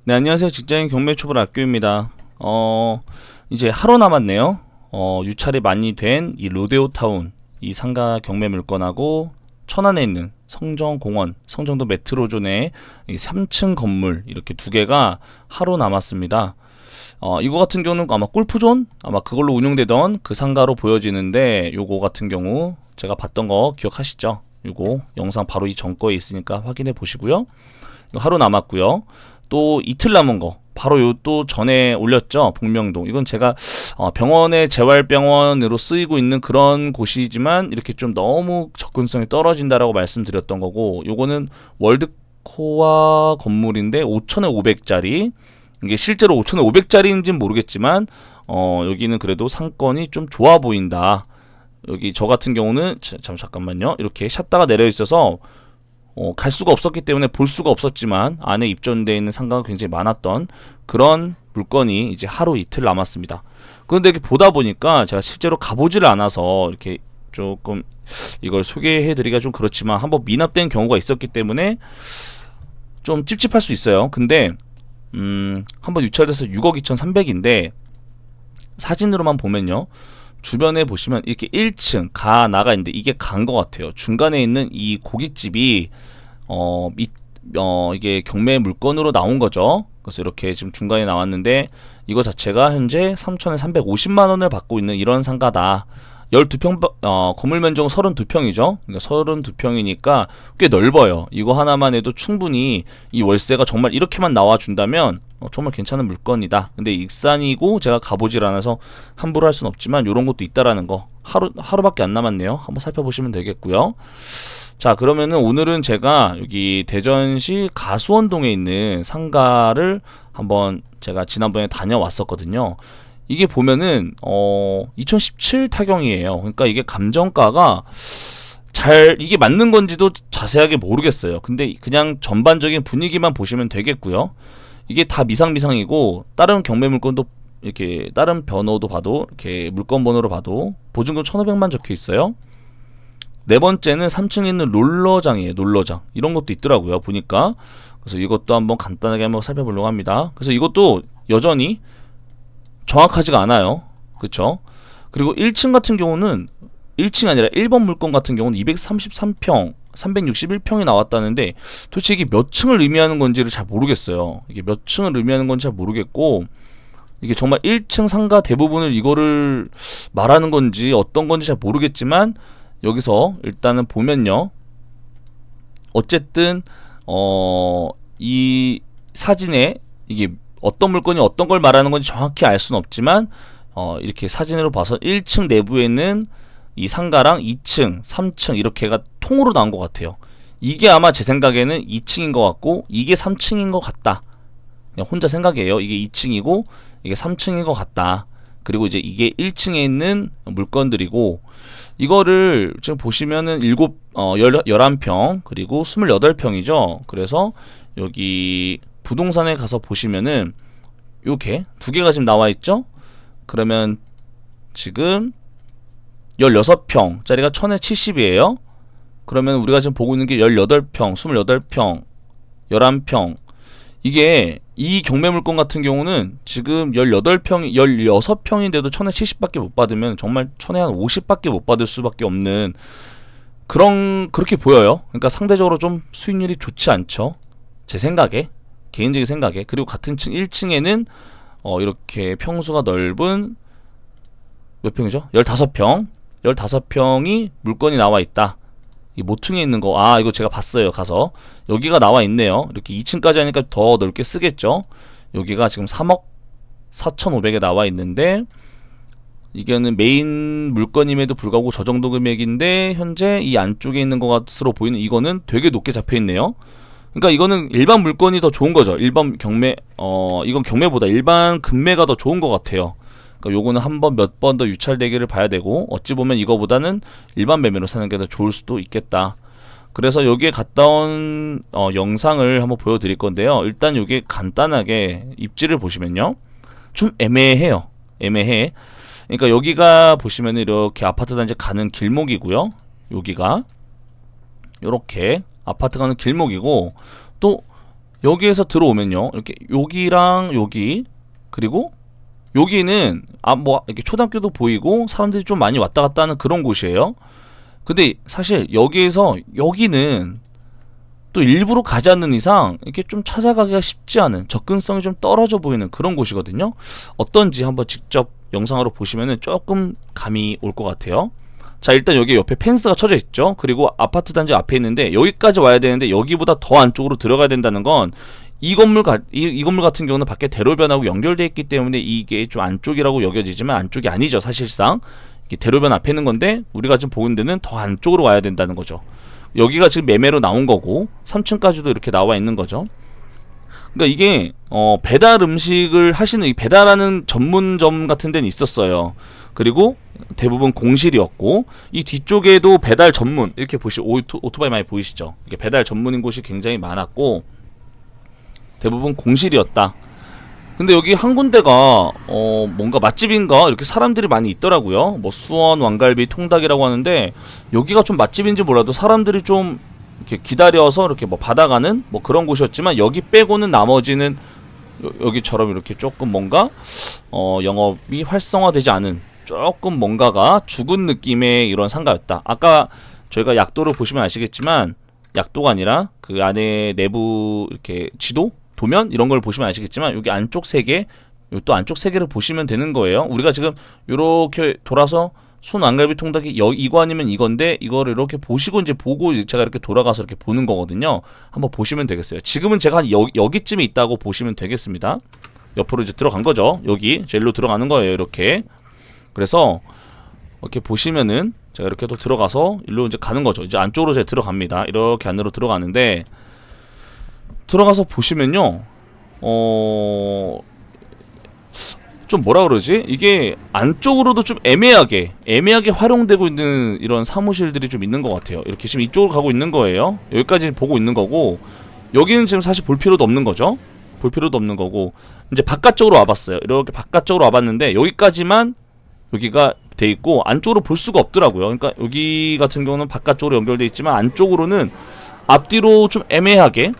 네, 안녕하세요. 직장인 경매 초보 학교입니다. 이제 하루 남았네요. 유찰이 많이 된 이 로데오 타운, 이 상가 경매 물건하고 천안에 있는 성정공원, 성정도 메트로존의 이 3층 건물 이렇게 두 개가 하루 남았습니다. 이거 같은 경우는 아마 골프존? 아마 그걸로 운영되던 그 상가로 보여지는데 요거 같은 경우 제가 봤던 거 기억하시죠? 요거 영상 바로 이 전 거에 있으니까 확인해 보시고요. 이거 하루 남았고요. 또 이틀 남은 거 바로 요 또 전에 올렸죠. 복명동. 이건 제가 병원의 재활병원으로 쓰이고 있는 그런 곳이지만 이렇게 좀 너무 접근성이 떨어진다라고 말씀드렸던 거고, 요거는 월드코아 건물인데 5천에 500짜리. 이게 실제로 5천에 500짜리인지는 모르겠지만 여기는 그래도 상권이 좀 좋아 보인다. 여기 저 같은 경우는 잠깐만요. 이렇게 샷다가 내려 있어서 갈 수가 없었기 때문에 볼 수가 없었지만 안에 입점되어 있는 상가가 굉장히 많았던 그런 물건이 이제 하루 이틀 남았습니다. 그런데 이렇게 보다 보니까 제가 실제로 가보지를 않아서 이렇게 조금 이걸 소개해드리기가 좀 그렇지만 한번 미납된 경우가 있었기 때문에 좀 찝찝할 수 있어요. 근데 한번 유찰돼서 6억 2,300인데 사진으로만 보면요, 주변에 보시면 이렇게 1층 가 나가 있는데 이게 간 것 같아요. 중간에 있는 이 고깃집이 이게 경매 물건으로 나온 거죠. 그래서 이렇게 지금 중간에 나왔는데 이거 자체가 현재 3천에 350만 원을 받고 있는 이런 상가다. 12평, 건물 면적은 32평이죠. 그러니까 32평이니까 꽤 넓어요. 이거 하나만 해도 충분히 이 월세가 정말 이렇게만 나와준다면 정말 괜찮은 물건이다. 근데 익산이고 제가 가보질 않아서 함부로 할 수는 없지만 이런 것도 있다라는 거. 하루밖에 안 남았네요. 한번 살펴보시면 되겠고요. 자, 그러면은 오늘은 제가 여기 대전시 가수원동에 있는 상가를 한번 제가 지난번에 다녀왔었거든요. 이게 보면은 2017 타경이에요. 그러니까 이게 감정가가 잘 이게 맞는 건지도 자세하게 모르겠어요. 근데 그냥 전반적인 분위기만 보시면 되겠고요. 이게 다 미상이고 다른 경매 물건도 이렇게 다른 번호도 봐도 이렇게 물건 번호로 봐도 보증금 1,500만 적혀 있어요. 네 번째는 3층에 있는 롤러장이에요. 롤러장. 이런 것도 있더라고요. 보니까. 그래서 이것도 한번 간단하게 한번 살펴보려고 합니다. 그래서 이것도 여전히 정확하지가 않아요. 그쵸? 그리고 1층 같은 경우는 1층이 아니라 1번 물건 같은 경우는 233평, 361평이 나왔다는데 도대체 이게 몇 층을 의미하는 건지를 잘 모르겠어요. 이게 몇 층을 의미하는 건지 잘 모르겠고, 이게 정말 1층 상가 대부분을 이거를 말하는 건지 어떤 건지 잘 모르겠지만 여기서 일단은 보면요. 어쨌든 이 사진에 이게 어떤 물건이 어떤 걸 말하는 건지 정확히 알 수는 없지만 이렇게 사진으로 봐서 1층 내부에 있는 이 상가랑 2층, 3층 이렇게가 통으로 나온 것 같아요. 이게 아마 제 생각에는 2층인 것 같고 이게 3층인 것 같다. 그냥 혼자 생각이에요. 이게 2층이고 이게 3층인 것 같다. 그리고 이제 이게 1층에 있는 물건들이고, 이거를 지금 보시면은 11평 그리고 28평이죠. 그래서 여기 부동산에 가서 보시면은 이렇게 두 개가 지금 나와 있죠. 그러면 지금 16평짜리가 1000에 70이에요. 그러면 우리가 지금 보고 있는 게 18평, 28평, 11평. 이게 이 경매 물건 같은 경우는 지금 16평, 16평인데도 1000에 70밖에 못 받으면 정말 1000에 한 50밖에 못 받을 수밖에 없는 그렇게 보여요. 그러니까 상대적으로 좀 수익률이 좋지 않죠. 제 생각에. 개인적인 생각에. 그리고 같은 층 1층에는 이렇게 평수가 넓은 몇 평이죠? 15평. 15평이 물건이 나와 있다. 이 모퉁이에 있는 거, 이거 제가 봤어요. 가서 여기가 나와 있네요. 이렇게 2층까지 하니까 더 넓게 쓰겠죠. 여기가 지금 3억 4,500에 나와 있는데 이게는 메인 물건임에도 불구하고 저 정도 금액인데 현재 이 안쪽에 있는 것으로 보이는 이거는 되게 높게 잡혀 있네요. 그러니까 이거는 일반 물건이 더 좋은 거죠. 일반 경매, 이건 경매보다 일반 금매가 더 좋은 것 같아요. 그러니까 요거는 한번 몇 번 더 유찰되기를 봐야 되고, 어찌 보면 이거보다는 일반 매매로 사는 게 더 좋을 수도 있겠다. 그래서 여기에 갔다 온 영상을 한번 보여드릴 건데요. 일단 요게 간단하게 입지를 보시면요, 좀 애매해요. 애매해. 그러니까 여기가 보시면 이렇게 아파트 단지 가는 길목이고요. 여기가 요렇게 아파트 가는 길목이고, 또 여기에서 들어오면요, 이렇게 여기랑 여기, 그리고 여기는 뭐 이렇게 초등학교도 보이고 사람들이 좀 많이 왔다 갔다 하는 그런 곳이에요. 근데 사실 여기에서 여기는 또 일부러 가지 않는 이상 이렇게 좀 찾아가기가 쉽지 않은, 접근성이 좀 떨어져 보이는 그런 곳이거든요. 어떤지 한번 직접 영상으로 보시면은 조금 감이 올 것 같아요. 자, 일단 여기 옆에 펜스가 쳐져 있죠. 그리고 아파트 단지 앞에 있는데 여기까지 와야 되는데 여기보다 더 안쪽으로 들어가야 된다는 건 이 건물 같은 경우는 밖에 대로변하고 연결되어 있기 때문에 이게 좀 안쪽이라고 여겨지지만 안쪽이 아니죠. 사실상 이게 대로변 앞에 있는 건데 우리가 지금 보는 데는 더 안쪽으로 와야 된다는 거죠. 여기가 지금 매매로 나온 거고 3층까지도 이렇게 나와 있는 거죠. 그러니까 이게 배달 음식을 하시는, 이 배달하는 전문점 같은 데는 있었어요. 그리고 대부분 공실이었고, 이 뒤쪽에도 배달 전문, 이렇게 오토바이 많이 보이시죠? 이게 배달 전문인 곳이 굉장히 많았고 대부분 공실이었다. 근데 여기 한 군데가 뭔가 맛집인가 이렇게 사람들이 많이 있더라고요. 뭐 수원 왕갈비 통닭이라고 하는데 여기가 좀 맛집인지 몰라도 사람들이 좀 이렇게 기다려서 이렇게 뭐 받아가는 뭐 그런 곳이었지만, 여기 빼고는 나머지는 여기처럼 이렇게 조금 뭔가 영업이 활성화되지 않은, 조금 뭔가가 죽은 느낌의 이런 상가였다. 아까 저희가 약도를 보시면 아시겠지만 약도가 아니라 그 안에 내부 이렇게 지도? 도면? 이런 걸 보시면 아시겠지만 여기 안쪽 세 개, 또 안쪽 세 개를 보시면 되는 거예요. 우리가 지금 이렇게 돌아서 순 왕갈비 통닭이 이거 아니면 이건데, 이거를 이렇게 보시고 이제 보고 제가 이렇게 돌아가서 이렇게 보는 거거든요. 한번 보시면 되겠어요. 지금은 제가 한 여기쯤에 있다고 보시면 되겠습니다. 옆으로 이제 들어간 거죠. 여기 젤로 들어가는 거예요. 이렇게. 그래서 이렇게 보시면은 제가 이렇게 또 들어가서 일로 이제 가는 거죠. 이제 안쪽으로 제가 들어갑니다. 이렇게 안으로 들어가는데, 들어가서 보시면요, 좀 뭐라 그러지? 이게 안쪽으로도 좀 애매하게 활용되고 있는 이런 사무실들이 좀 있는 것 같아요. 이렇게 지금 이쪽으로 가고 있는 거예요. 여기까지 보고 있는 거고, 여기는 지금 사실 볼 필요도 없는 거죠. 볼 필요도 없는 거고, 이제 바깥쪽으로 와봤어요. 이렇게 바깥쪽으로 와봤는데 여기까지만 여기가 돼 있고 안쪽으로 볼 수가 없더라고요. 그러니까 여기 같은 경우는 바깥쪽으로 연결돼 있지만 안쪽으로는 앞뒤로 좀 애매하게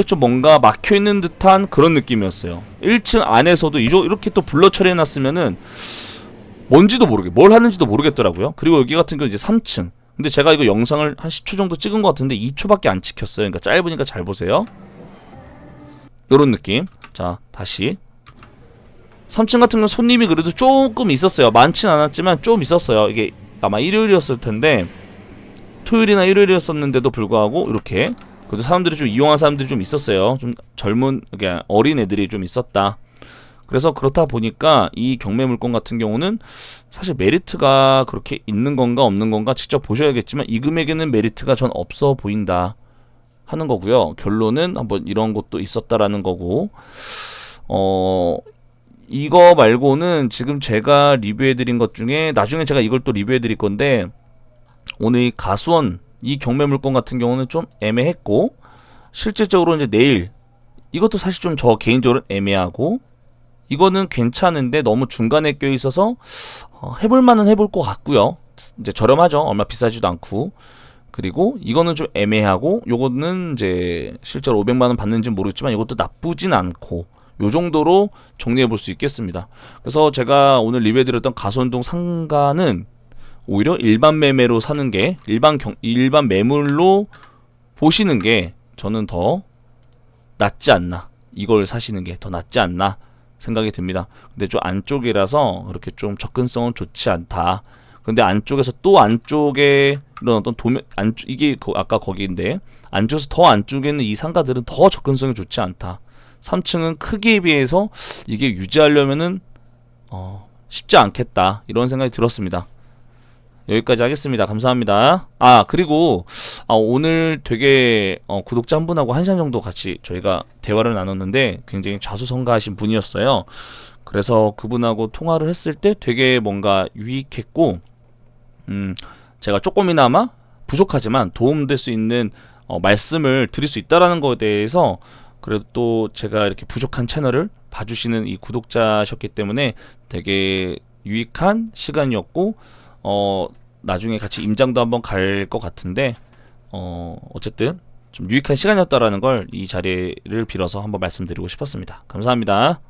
좀 뭔가 막혀있는 듯한 그런 느낌이었어요. 1층 안에서도 이렇게 또 블러 처리해놨으면은 뭔지도 모르게, 뭘 하는지도 모르겠더라고요. 그리고 여기 같은 경우 이제 3층. 근데 제가 이거 영상을 한 10초 정도 찍은 것 같은데 2초밖에 안 찍혔어요. 그러니까 짧으니까 잘 보세요. 요런 느낌. 자, 다시 3층 같은 경우는 손님이 그래도 조금 있었어요. 많진 않았지만 좀 있었어요. 이게 아마 일요일이었을 텐데, 토요일이나 일요일이었었는데도 불구하고 이렇게 그래도 사람들이 좀 이용한 사람들이 좀 있었어요. 좀 젊은, 그러니까 어린 애들이 좀 있었다. 그래서 그렇다 보니까 이 경매 물건 같은 경우는 사실 메리트가 그렇게 있는 건가 없는 건가 직접 보셔야겠지만 이 금액에는 메리트가 전 없어 보인다 하는 거고요. 결론은 한번 이런 것도 있었다라는 거고, 이거 말고는 지금 제가 리뷰해드린 것 중에 나중에 제가 이걸 또 해드릴 건데, 오늘 이 가수원 이 경매 물건 같은 경우는 좀 애매했고, 실질적으로 이제 내일 이것도 사실 좀 저 개인적으로 애매하고, 이거는 괜찮은데 너무 중간에 껴 있어서 해볼 만은 해볼 것 같고요. 이제 저렴하죠. 얼마 비싸지도 않고. 그리고 이거는 좀 애매하고, 요거는 이제 실제로 500만 원 받는지 모르겠지만 이것도 나쁘진 않고, 요 정도로 정리해 볼 수 있겠습니다. 그래서 제가 오늘 리뷰해드렸던 가수원동 상가는 오히려 일반 매매로 사는 게, 일반 매물로 보시는 게 저는 더 낫지 않나, 이걸 사시는 게 더 낫지 않나 생각이 듭니다. 근데 좀 안쪽이라서 그렇게 좀 접근성은 좋지 않다. 근데 안쪽에서 또 안쪽에 이런 어떤 도면, 이게 아까 거기인데, 안쪽에서 더 안쪽에 있는 이 상가들은 더 접근성이 좋지 않다. 3층은 크기에 비해서 이게 유지하려면은 쉽지 않겠다, 이런 생각이 들었습니다. 여기까지 하겠습니다. 감사합니다. 그리고 오늘 되게 구독자 한 분하고 1시간 정도 같이 저희가 대화를 나눴는데 굉장히 자수성가하신 분이었어요. 그래서 그분하고 통화를 했을 때 되게 뭔가 유익했고, 제가 조금이나마 부족하지만 도움될 수 있는 말씀을 드릴 수 있다라는 것에 대해서, 그래도 또 제가 이렇게 부족한 채널을 봐주시는 이 구독자셨기 때문에 되게 유익한 시간이었고, 나중에 같이 임장도 한번 갈 것 같은데, 어쨌든 좀 유익한 시간이었다라는 걸 이 자리를 빌어서 한번 말씀드리고 싶었습니다. 감사합니다.